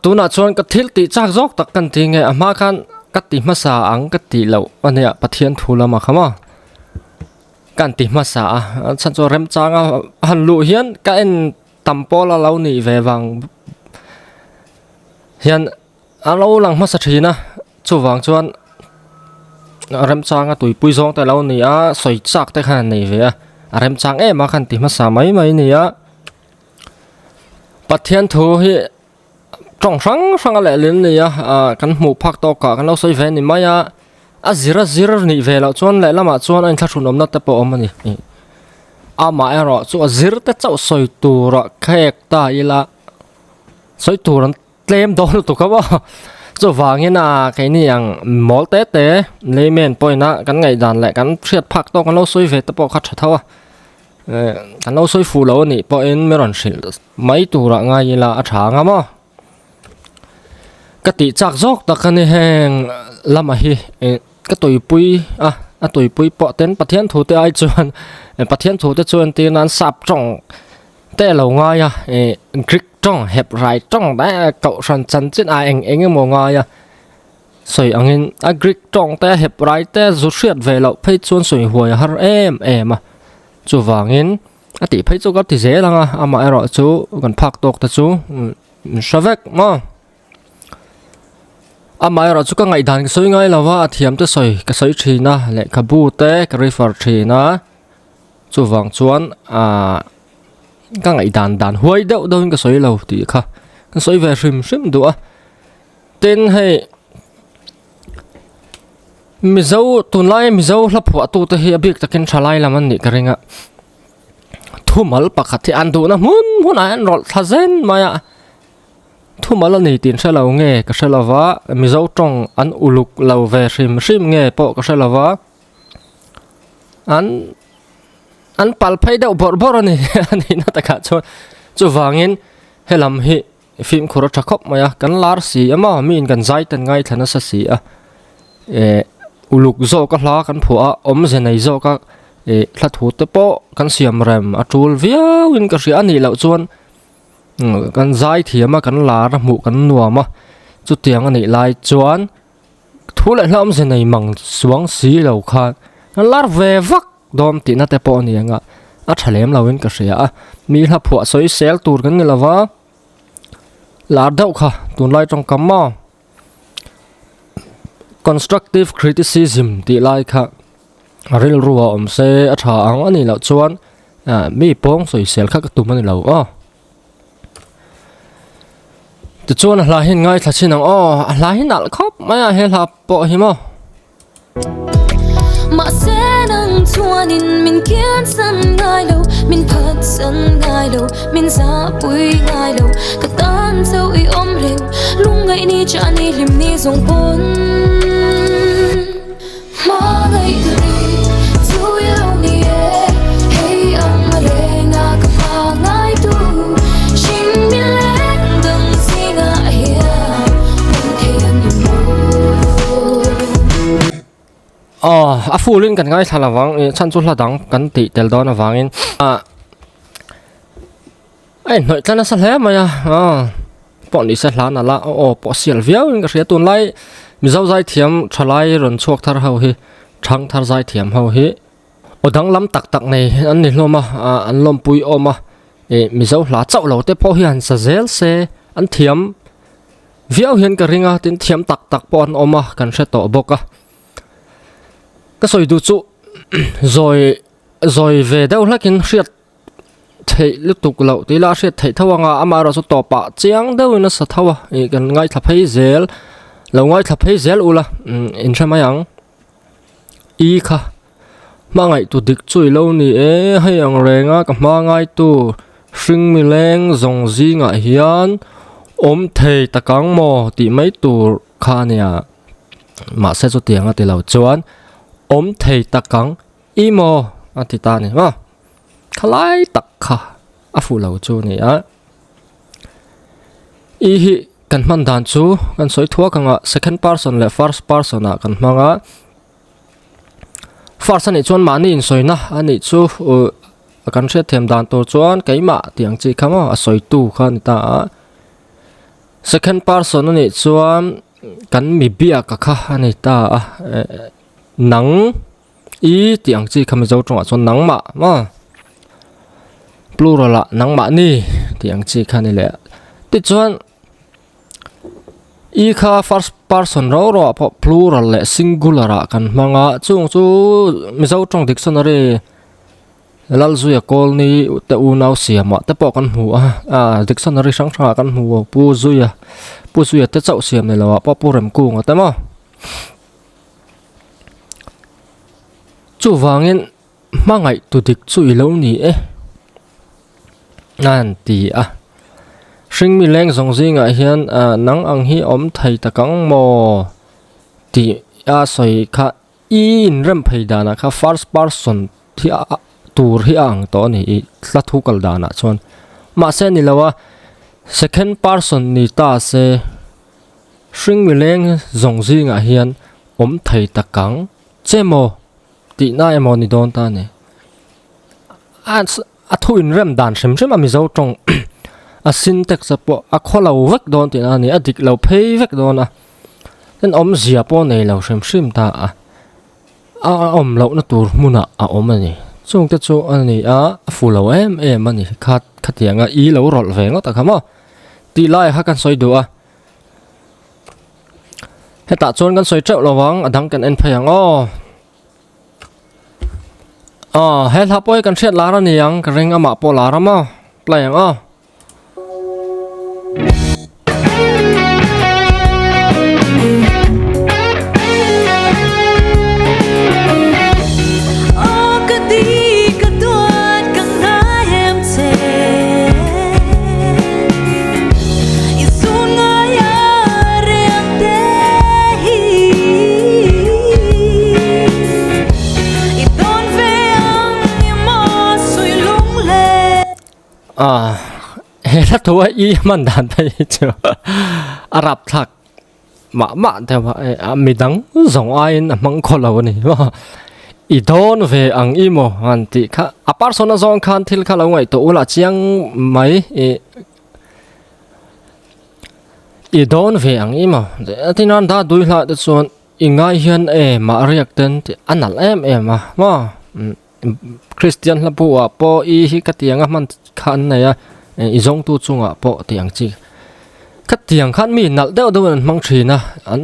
tu na chuan ka thil ti chak jok tak kan ti nge ama khan ka ti ma sa ang ka ti lo ania pathian thula ma khama kan ti ma sa chan cho rem changa han lu hian ka en tampol a lo ni ve wang hian a lo lang ma sa thina chu wang chuan rem changa tui pui zong te lo ni a soi chak te khan nei ve a rem chang e ma khan ti ma sa mai ni a pathian thu hi trong sang lệ lên này kan mu phak to ka kan lo soi ve ni maya a zira ni ve lo chuan le lama chuan an thla thun om na te po om ani a ma ero chu a zir te chau soi tu ra khek ta ila soi tu ran tlem do tu ka ba chu wangin cái ni ang mol te le men poina kan ngai dan le kan thiat phak to kan lo soi ve te po kha thawa kan lo soi fu lo ni po en meron sil mai tu ra nga ila a tha nga ma cái tỷ chạc dốc ta cái này hàng làm mà hi cái tuổi pui tuổi pui bỏ tên bắt thiên thủ tới ai chuan bắt thiên thủ tới chuan tiền ăn sạp trong té lâu ngay click trong hẹp right trong đã cậu sản chân trên ai anh mò ngay soi anh in click trong té hẹp right té rút sẹt về lậu phải chuan soi hồi har em mà chú vàng in tỷ phải chú cái tỷ dễ lắm mà ai rồi chú còn phạc tộc ta chú sao vậy mà mai rồi chú có ngày đàn cái soi ngay làว่าthiam tới soi cái soi chi na lệ cái bu té cái river chi na chú vàng chuan cái ngày đàn huay đâu cái soi lâu thì kha cái soi về sim đũa tên hay mi dâu tuần lai mi dâu lấp hoa tu tới hi biết ta kinh chalai làm anh nị cái ringa thu mal pakhat thì ăn đủ na muốn ăn rồi thà zen maya thu mà lần này tiền sẽ lâu nghe cái sẽ là vá mi dấu trong ăn uluk lâu về sim nghe bộ cái sẽ là vá ăn pal phay đậu bor này anh nó tất cả cho vangin hay làm hi phim khổ chắc khóc mà cái lar xì mà mình cần giải tên ngay thành nó sẽ xì uluk zo cái lá cái phua ôm gì này zo cái là thu tế bộ cái xiêm rem chul viau in cái gì anh này lâu chuan kan zai thiam kan lar mu kan nuam chu tiang ani lai chuan thu le hlam se nei mang suang si lo kha kan lar ve vak dom ti na te po ni anga a thalem lawin ka ria mi hla phua soi sel tur kan ni lawa lar dau kha tun lai tong kamma constructive criticism ti lai kha ril ruwa om se a tha ang ani lo chuan mi pong soi sel kha ka tu mani lo từ chỗ là hiện ngay thật sự là hiện nào khóc mấy hay là bỏ hiểm mà sẽ nâng chua nín mình kiến sân ngay lâu mình thật sân ngay lâu mình ra bụi ngay lâu cả tan dâu y ôm rình lúc ngày ni cha ni lim ni dùng bốn mà ngày từ đi chú yêu ni hey ông mà để ngã cả phá ngay tu xin mi lên đừng gì ngã hiền muốn thiên phụ linhกันngay thà là vắng chăn chút là đắng cắn tị tel đó là vắng nội chân nó sát hết mà bọn đi sát lá là bỏ xiên véo cái gì tuần lại mình giao giải thiểm trả lại rồi chuộc thar hậu hi trăng thar giải thiểm hậu hi ở đắng lắm tắc này anh đi lo mà anh lom bụi mà mình giao lá chậu lâu tới po hi anh sa zel se anh thiểm véo hiền cái ringa tin thiểm tắc bọn mà cần sẽ tổ bốc cái soi đủ chú rồi về đâu là cái chuyện thấy lúc tục lâu thì là chuyện thấy thâu nga ama rồi số tổ bạ chiang đâu nó sẽ thâu cái ngay thập hay zel lâu ngay thập hay zel ula in sao mà yang y kha mà ngay tu địch chui lâu nè hay ang reng á cầm mà ngay tu sinh mi leng dòng gì ngại hiền thầy ta căng mò thì mấy tu kha nè mà sẽ số tiền thì lâu chuan thầy tắc căng imo thì ta này mà khai tắc kha phụ lâu chú này hi cần man đàn chú cần soi thua cần second person le first person cần mang first này chuan mani in soi na ani chú kan se them dan to chuan keima tiang chi khama a soi tu khan ta second person ani chuan kan mi bia ka kha ani ta nang i tiang chi khami zo tong chuan nang ma plural la nang ma ni tiang chi khani le ti chuan i kha first person ro po plural le singular kan manga chung chu mi zo tong dictionary lal zuya kol ni te u nau siama te po kan hu dictionary sang kan hu pu zuya te chau siam ne lawa po pu rem ku nga te ma chu wangin mangai tu dik chu I lo ni nan ti Sing mi leng zong zinga hian nang ang hi om thai takang mo ti soi kha in rem phei dana kha first person thi tur hi ang to ni tla thu kal dana chon ma se ni lawa second person ni ta se sing mi leng zong zinga hian om thai takang chemo ti na emo ni don ta ne a thu in rem dan shem ami zo tong a syntax po a khola vek don ti ani a dik lo phei vek don ten om zia po nei lo shem ta om lo na tur muna a om ani chung te chu ani fu lo em ani khat yanga I lo rol ve ngo ta khama ti lai ha kan soi do heta chon kan soi chau lawang adang kan en phayang hel hapoi kan shet lara ni yang ring ama po lara ma playang hela towa I man dan thai chu arab thak ma te wa midang zong ain mang kholo ni wa I don ve ang I mo han ti kha a person zong khan thil kha lo ngai to ula chiang mai I don ve ang I mo tinan da dui hla de chon ingai hian ma riak ten ti anal ma Christian la bu po I hi ka tianga man khan na ya I zong tu chunga po tiang chi ka tiang khan mi nal deuh do an mang thina an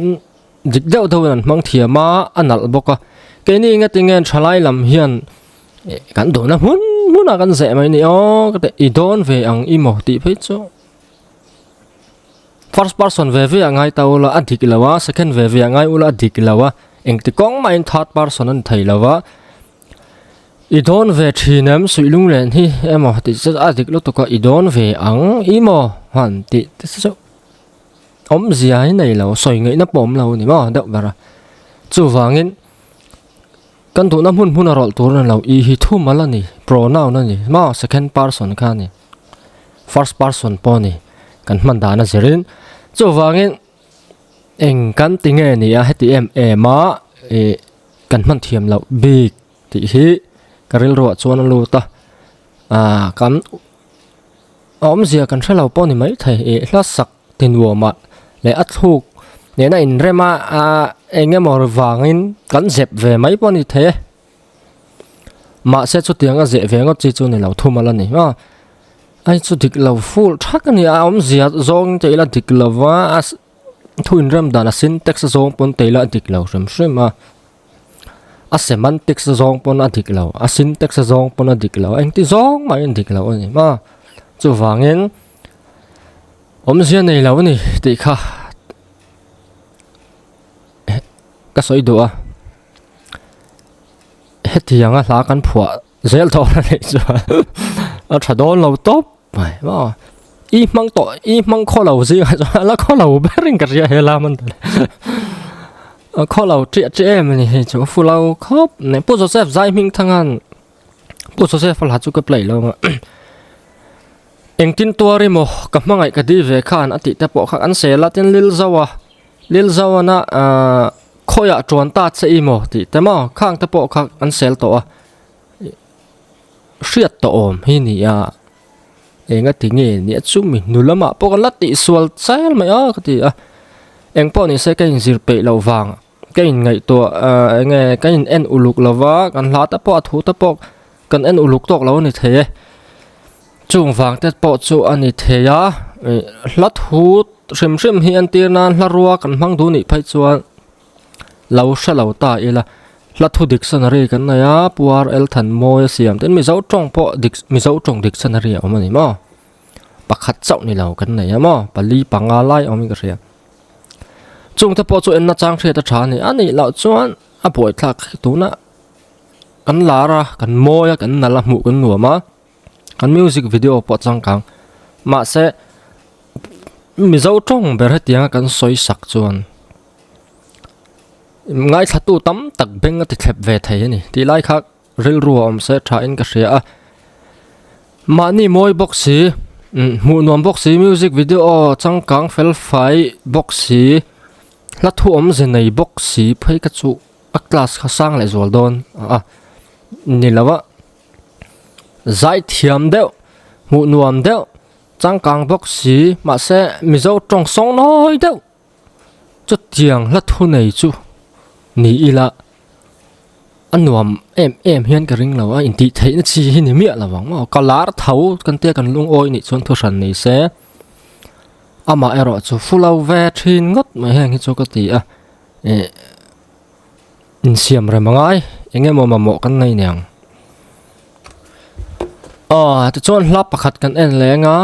dik deuh do an mang thiama anal boka ke ni nga tingen thalai lam hian kan do na huna kan ze mai ni ka te I don ve ang I mo ti phei chu first person ve angai taula adik lawa second ve angai ula adik lawa eng ti kong mai third person an thai lawa I don ve thinam suilung len hi emo ti cha adik lo to ka I don ve ang I mo han ti so om zia hi nei lo soi ngai na pom lo ni ma deuh bara chu wangin kan tu na hun rol tur na lo I hi thu mala ni pronoun na ni ma second person kha ni first person po ni kan man da na zerin chu wangin eng kan tinge ni a heti ma kan man thiam lo big ti hi karil ro chuan lu ta kan om zia kan thalo po ni mai thai hla sak tin wo ma le athuk ne na in rema enge mor wangin kan zep ve mai po ni the ma se chu tianga ze ve ngo chi chu ni lo thumala ni ai chu dik lo full thak ani om zia zong teila dik lawa thuin ram dana syntax zong pon teila dik lo shem a semantics zong pon adik lo a syntax zong pon adik lo eng ti zong mai adik lo ani ma chu wangin om zia nei lo ni ti kha ka soi do hetianga hla kan phua zel to ni chu a thadon lo top mai ma I mang kho lo zi la kho lo bering ka ria hela man kho lo tri em ni he chu fu lo khop ne pu Joseph zai ming thangan pu Joseph la chu ka play lo engtin tuari mo ka mangai ka di ve khan ati te po kha an se la tin lil zawa na khoya chuan ta che I mo ti te ma khang te po kha an sel to riat to om hi ni a enga tinge ni chu mi nulama po kan lati sual chail mai a kati a eng po ni se kain zir pe lo wang kain ngai to enge kain en uluk lawa kan la ta po thu ta po kan en uluk tok lo ni the chung wang te po chu ani the ya lat hu rim hi an tir nan hla ruwa kan mang du ni phai chuan lo sha lo ta ila lat hu dictionary kan na ya puar el than mo siam ten mi zo tong po mi zo tong dictionary o mani mo pakhat chau ni lo kan na ya mo pali panga lai o mi ka ria chung te po chu en na chang thre ta tha ni ani lo chuan a boi thlak tu na kan lara kan mo ya kan nala mu kan nuama kan music video po chang kang ma se mi zo tong ber hetiang kan soi sak chuan ngai thatu tam tak beng ti thlep ve thei ni ti lai khak ril ruam se tha in ka ria a mani moi boxi mu nuam boxi music video chang kang fel fai boxi la thu om zenei boxi phai ka chu a class kha sang le zol don ni lawa zai thiam deuh mu nuam deuh chang kang boxi ma se mi zo tong song noi deuh chu tiang la thu nei chu ni ila anuam em hian ka ring lawa in ti thei na chi hi ni mi lawang ma kalar thau kan te kan lung oi ni chon thu san nei se ama ero chu fulau ve thin ngot ma heng hi chu ka ti a in siam re mangai enge mo mo kan nei nyang te chon hlap pakhat kan en lenga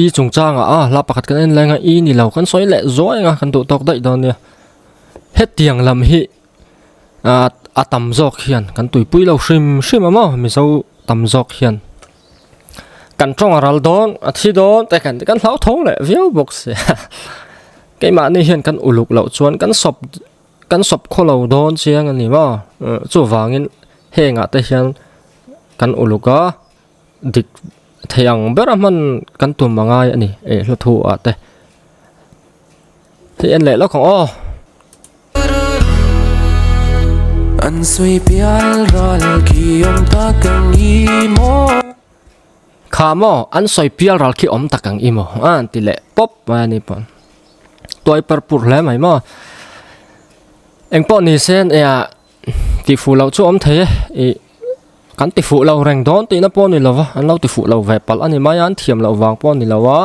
i chung changa la pakhat kan en lenga i ni lo kan soi le zoi nga kan tu tok dai don ne het tiang lam hi atam zok hian kan tui pui lo shrim ama mi so tam zok hian kan tong ral don athi don te kan hlau thong le view box ke ma ni hian kan uluk lo chuan kan sop kholo don chiang ani ma chu wangin henga te hian kan uluka dik theyang beraman kan tu mangai ani hla thu ate thì en le lo khong an soi pial ral ki om ta kang imo khamo an soi pial ral ki om ta kang imo an ti le pop ma ni pon toy per pur le mai mo eng po ni sen ti fu lo chu om the kan ti fu lo reng don ti na pon ni lawa an lo ti fu lo ve pal ani mai an thiam lo wang pon ni lawa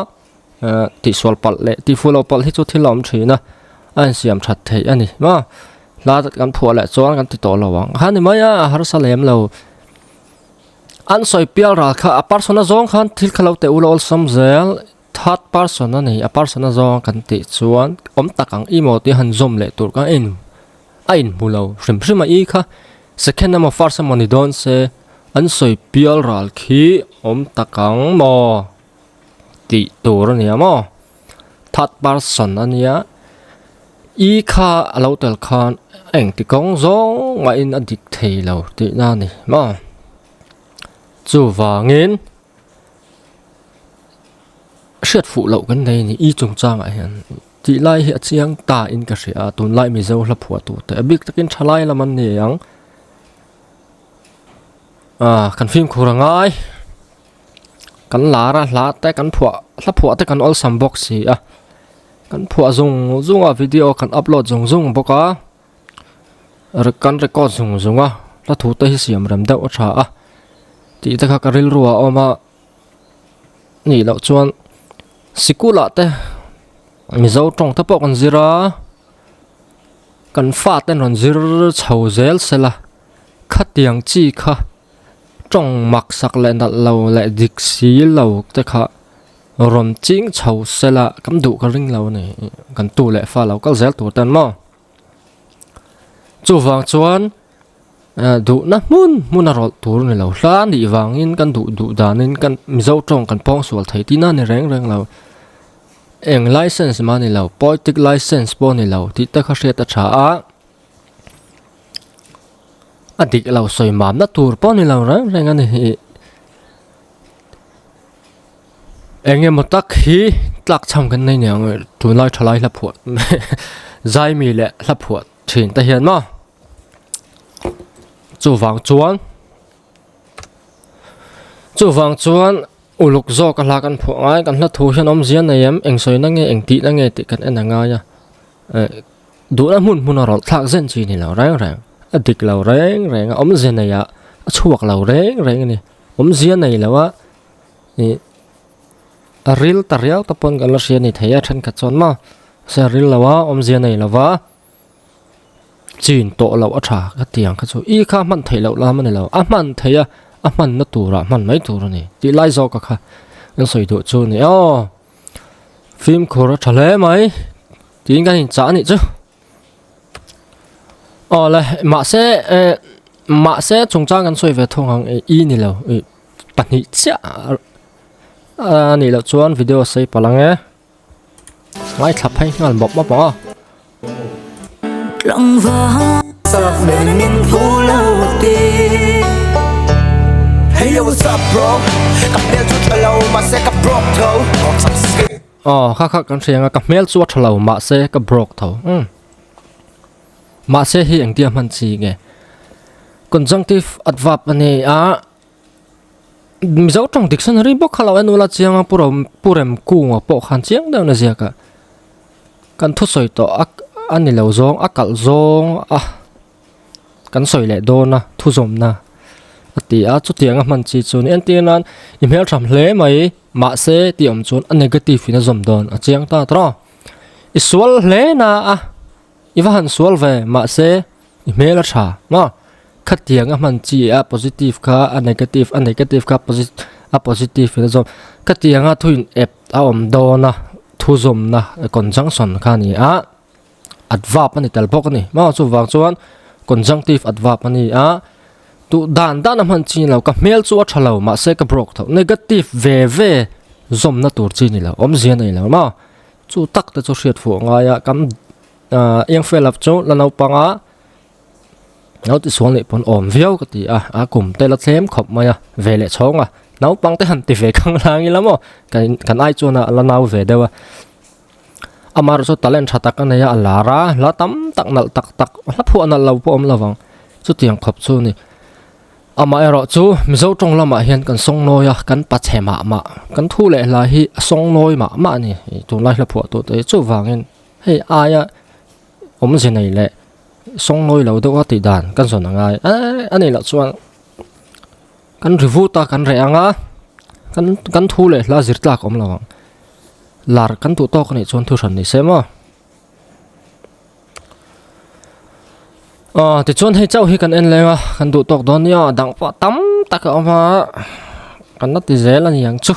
ti sol pal le ti fu lo pal hi chu thilom thina an siam that thei ani ma la kan phua le chuan kan ti to lo wang han ni mai har salem lo an soi pial ra kha a persona zong khan thil khalo te ulol samzel third person ani a persona zong kan ti chuan om takang imo ti han zom le tur ka ain mulo shrim i kha second number first money don se an soi pial ral khi om takang mo ti tur ni mo third person ania i kha alo tel khan eng ti kong zong ma in adik thei lo ti na ni ma chu wangin shet fu lo kan nei ni i chung chang a hian ti lai hi chiang ta in ka ria tun lai mi zo hla phua tu te big takin thalai laman ni yang kan phim khurangai kan lara hla te kan phua hla phua te kan ol sam box si kan phua zung a video kan upload zung boka kan record zung la thu te hi siam ram da tha ti ta kha karil ruwa oma ni lo chuan sikula te mi zo tong ta po kan zira kan fa ten ron zir chho zel sela khatiang chi kha trong mak sak le na lo le dik si lo te kha rom ching chho sela kam du ka ring lo ni kan tu le fa lo kal zel tu tan mo chu wang chuan du na mun a rol tur ni lo hla ni wangin kan du danin kan mi zo tong kan pong sual thei ti na ni reng lo eng license ma ni lo poetic license po ni lo ti ta kha hriat a tha adik lo soi mam na tur po ni lo reng ani enge motak hi tlak cham kan nei nyang tu lai thalai la phuat zai mi le la phuat thin ta hian ma chu wang chuan uluk zo ka la kan phu ngai kan hla thu hian om zian nei em eng soi na nge eng ti na nge ti kan en anga ya du na mun rol thak zen chi ni lo rang adik lo reng om zian nei ya chuak lo reng ni om zian nei lawa ni aril tariau tapon kan la sia ni theya than ka chon ma sa ril lawa om zian nei lawa chin to lo atha ka tiang ka chu I kha man thei lo la man lo a man theya a man na tura man mai tur ni ti lai zo ka kha an soi do chu ni phim khora thale mai tin kan in cha ni chu la ma se chung chang kan soi ve thong hang I ni lo pani cha ni lo chuan video sei palang ngai thap hai ngal bop ma pa lòng vàng Sarap min hulauti Hey yo what's up bro Kapmel chu chalo ma se ka brok tho kha kan sianga kapmel chu thalo ma se ka brok tho ma se hi ang dia man chi nge conjunctive adverb ani mi zo trong dictionary book khalo anula chianga purem ku po khan chiang da na zia ka kan thu soi to ani lo zong akal zong kan soi le do na thu zom na ati chu tianga man chi chun en tianan email tham hle mai ma se ti om chun a negative ina zom don a chiang ta tro iswal hle na iwan swal ve ma se email a tha ma khatianga man chi a positive kha a negative kha positive ina zom khatianga thuin app a om do na thu zom na conjunction kha ni adverb ani tel bok ni ma chu wang chuan conjunctive adverb ani tu dan man chi lo ka mel chu thalo ma se ka brok tho negative ve zom na tur chi ni lo om zian nei lo ma chu tak ta chu hriat fu nga ya kam yang fel up chu la no panga no ti suang le pon om viau ka ti kum te la thlem khop ma ya ve le chonga no pang te han ti ve khang lang i lamo kan ai chu na la nau ve dewa amar so talent thata kan ya alara la tam tak nal tak la phu anal lo pom lawang chu tiang khop chu ni ama ero chu mizo tong lama hian kan song no ya kan pa chema ma kan thu le la hi song noi ma ni tu lai la phu to te chu wangin hei aya om je nei le song noi lo do ti dan kan son ngai ani la chuan kan review ta kan re anga kan thu le la zir tlak om lawang lar kan tu tok ni chon thu ran ni sema ti chon hei chau hi kan en lenga kan du tok don ya dang pa tam tak ama kan na ti zel ani yang chu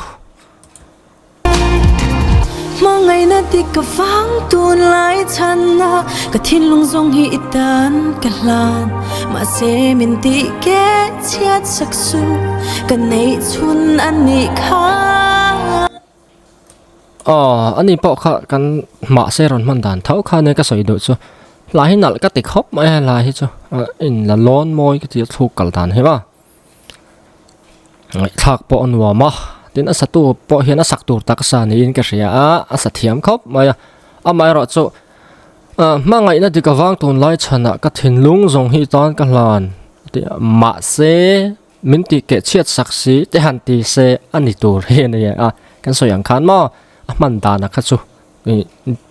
mong ngày na ti ka vang tun lai chan na ka thin lung zong hi itan ka lan ma se min ti ke chiat sak su ka nei chun ani kha ani po kha kan ma se ron man dan thau kha ne ka soi do chu la hi nal ka ti khop mai la hi chu in la lon moi ka ti thu kal dan he ba thak po onwa ma tin a satu po hian a sak tur tak sa ni in ka ria a sa thiam khop mai mai ro chu ma ngai na ti ka wang tun lai chana ka thin lung zong hi ton ka hlan ti ma se min ti ke chiat saksi te han ti se ani tur he ne ya kan so yang khan ma man da na kha chu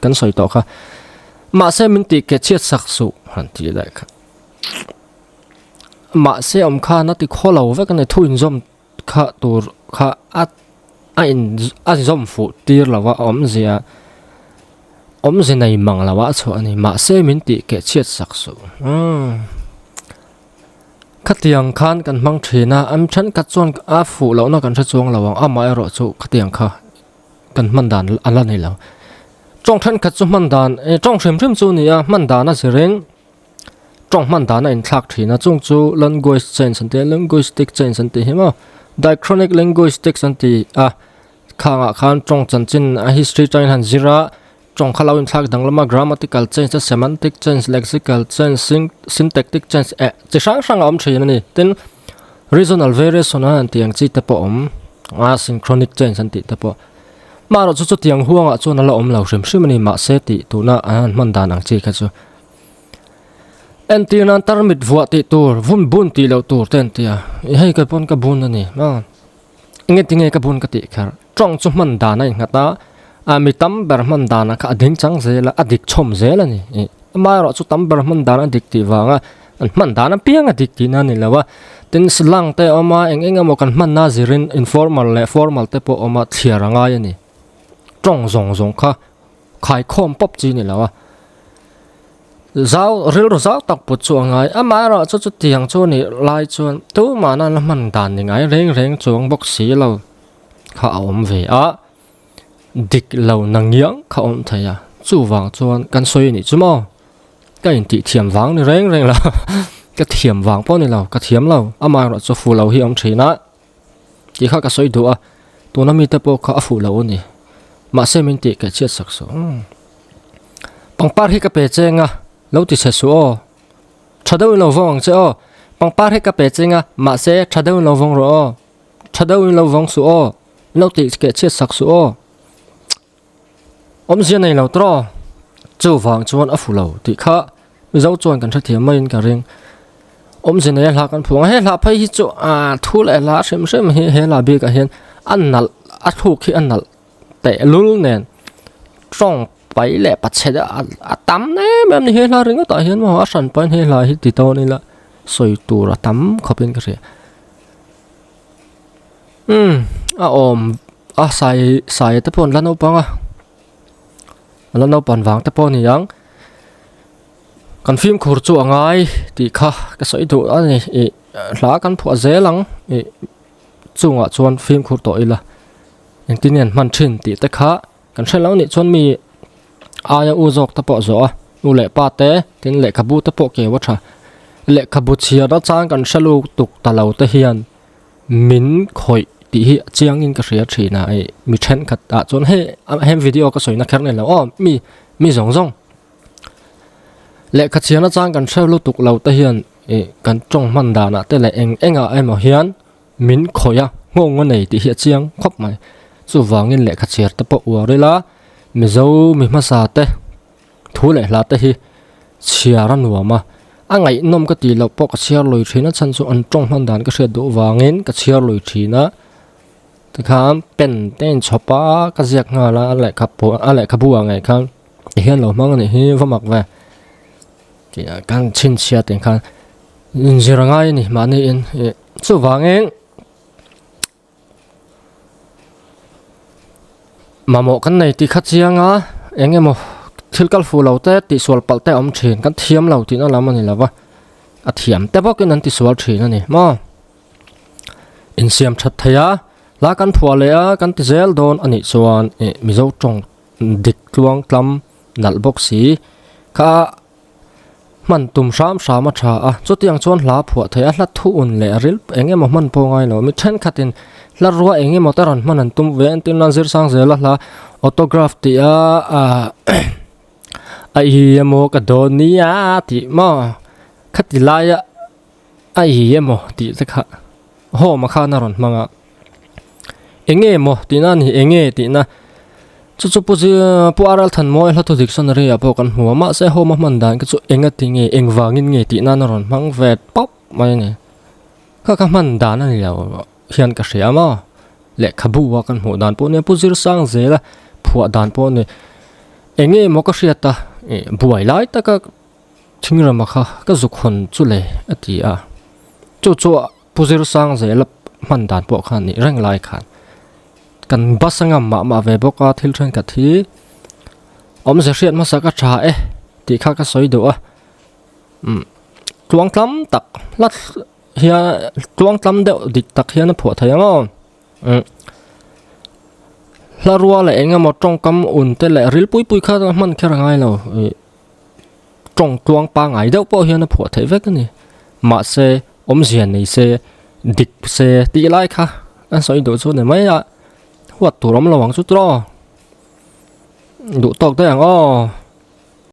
kan soi to kha ma se min ti ke chiat saksu han ti la kha ma se om kha na ti kholo ve kan thu in zom kha tur kha a zom fu tir lawa om zia nei mang lawa chu ani ma se min ti ke chiat saksu khatiang khan kan mang thina am than ka chon a fu lo na kan tha chuang lawang a mai ro chu khatiang kha kan man dan ala nei lo trong than kha chu man dan trong hrim chu ni man dan a sereng trong man dan in thak thina chung chu language change ante linguistic change ante hema diachronic linguistics ante khanga khan trong chan chin a history chain han zira trong khalau in thak danglama grammatical change semantic change lexical change syntactic change chi sang om thina ni tin regional variation an tiang chi te po om synchronic change ante te po ma ro chu tiang huanga chu na la om lo hrim hrim ni ma se ti tu na an man dan ang chi kha chu en ti nan tar mit vua ti tur vun bun ti lo tur ten tia hei ka pon ka bun ani ma nge tinge ka bun ka ti khar trong chu man da na ngata a mi tam ber man da na ka ading chang zela adik chom zela ni ma ro chu tam ber man da na dik ti wanga an man da na piang adik ti na ni lawa tin slang te oma eng mo kan man na zirin informal le formal te po oma thiaranga yani trong zong kha khai khom pop chi ni lawa zau ril ro zau tak pu chu ngai ama ro chu tiang chu ni lai chuan tu ma na man dan ni ngai reng chuang bok si lo kha om ve a dik lo nang yang kha om thaya chu wang chuan kan soi ni chu mo ka in ti thiam wang ni reng la ka thiam wang po ni lo ka thiam lo ama ro chu fu lo hi om thina ki kha ka soi du a tu na mi te po kha fu lo ni ma se min ti ka chet sak so pangpar hi ka pe chenga lo ti se su o thadau lo vong che o pangpar he ka pe chenga ma se thadau lo vong ro o thadau lo vong su o lo ti ke che sak su o om zia nei lo tro chu wang chuan a fu lo ti kha mi zo chuan kan thathiam mai in ka ring om zia nei la kan phuang he la phai hi chu a thu le la sem he la bi ka hian an nal a thu khi an nal te lul nen trongไปแหละปัจเจกตั้มเนี่ยแบบนี้เฮลาริงก็ต่อเห็นว่าสันเป็นเฮลาฮิตติโตนี่ละสวยตัวตั้มเขาเป็นกระเสียใส่ตะปนแล้วนปังแล้วนปันวางตะปนนี่ยังกันฟิล์มขูดจู่ง่ายตีค่ะก็สวยตัวอันนี้หลากันผัวเจลังจู่อ่ะชวนฟิล์มขูดต่ออีละอย่างที่เนี่ยมันชินตีตะค่ะกันใช่แล้วนี่ชวนมีอายอูจอกตะปอจ่ออูเล่ปาเต้ตินเล่ขบูตะปอเกวะชะเล่ขบูเชียระจางกันชะลูตุกตะเหลาตะเฮียนมินข่อยติฮิเจียงอินกะเสียถีนะมีเทรนขัดจนให้วิดีโอก็สวยนะแค่นั้นแล้วมีสองเล่ขเชียระจางกันชะลูตุกเหลาตะเฮียนกันจงมันดานะแต่เล่เองอ่ะหมอเฮียนมินข่อยงงวันไหนติฮิเจียงครบไหมจู่วางเงินเล่ขเชียตะปออัวเลยละมิโซมิมาซาเตทุเล่ลาเตฮิเชียรันวัวมาอังไงนมก็ตีเราปอกเชียร์ลอยทีนะฉันส่วนจงมันดานก็เสียดูวางเงินก็เชียร์ลอยทีนะแต่ข้ามเป็นเต้นชอบปะก็เสียงอะไรอะไรขับบัวไงข้ามเห็นเรามั่งนี่เห็นว่ามักแวที่การชินเชียร์แต่ข้ามจะรังไงนี่มานี่อินสู้วางเงินมาหมอกันในที่ขัดเชียงอ่ะเองโมทิลกัลฟูเราแต่ติสวลปัลแต่อมเชนกันเทียมเราที่นั่นแล้วมันนี่แล้ววะเทียมแต่พวกนั้นติสวลเชนนั่นนี่มาอินเสียมชัดทยาลากันผัวเลยกันติเซลโดนอันนี้ส่วนมิโซจงดิกลวงกลำนัลบกสีข้ามันตุ่มสามมาชาจุดยังชวนลาผัวทยาลัดทุนเลยริลเองมันพอไงเราไม่เช่นขัดอินลารัวเองมอเตอร์รันมันตุ้มเวนตินนันซิร์สังเซลละออโตกราฟที่ไอ้โมกระโดนี่ที่มาขัดที่ลายไอ้โมที่จะขัดโหมาข้านารันมังเองโมที่นั่นเองที่น่ะจุดปูอารัลทันมวยแล้วตัวดิกสันเรียบอกกันหัวมาเสียโหมามันดันก็จุดเองที่เองวางเงี้ยที่นั่นนารันมังเวทป๊อปมาเนี่ยก็มันดันนั่นแหละเฮียนกระเสียมาเละขบัวกันหัวดานพวกนี้ผู้สื่อสารเสละผัวดานพวกนี้เองมอกระเสียตาบวยไล่ตาก็ทิ้งเรามาค่ะก็สุขคนจุเลยอดีจู่ผู้สื่อสารเสละมันดานพวกขันนี่เร่งไล่ขันกันบัสงามมาเวบอกว่าทิลเทนกัดที่อมเสียมาสักชาที่ข้าก็สวยดูจวงคล้ำตักลัดเฮียจวงคล้ำเดียวดิกตักเฮียนั่นผัวไทยมั้งลารัวเลยเองมาจงกำอุ่นแต่เลยริลปุยข้ามันแค่ไงเราจงจวงปางไงเดียวพอเฮียนั่นผัวไทยเวกันนี่มาเสอมเสียนี่เสดิกเสตีไล่ค่ะอันสวยดูสุดเนี่ยไม่อะวัดตัวเราระวังสุดรอดูตกได้อย่าง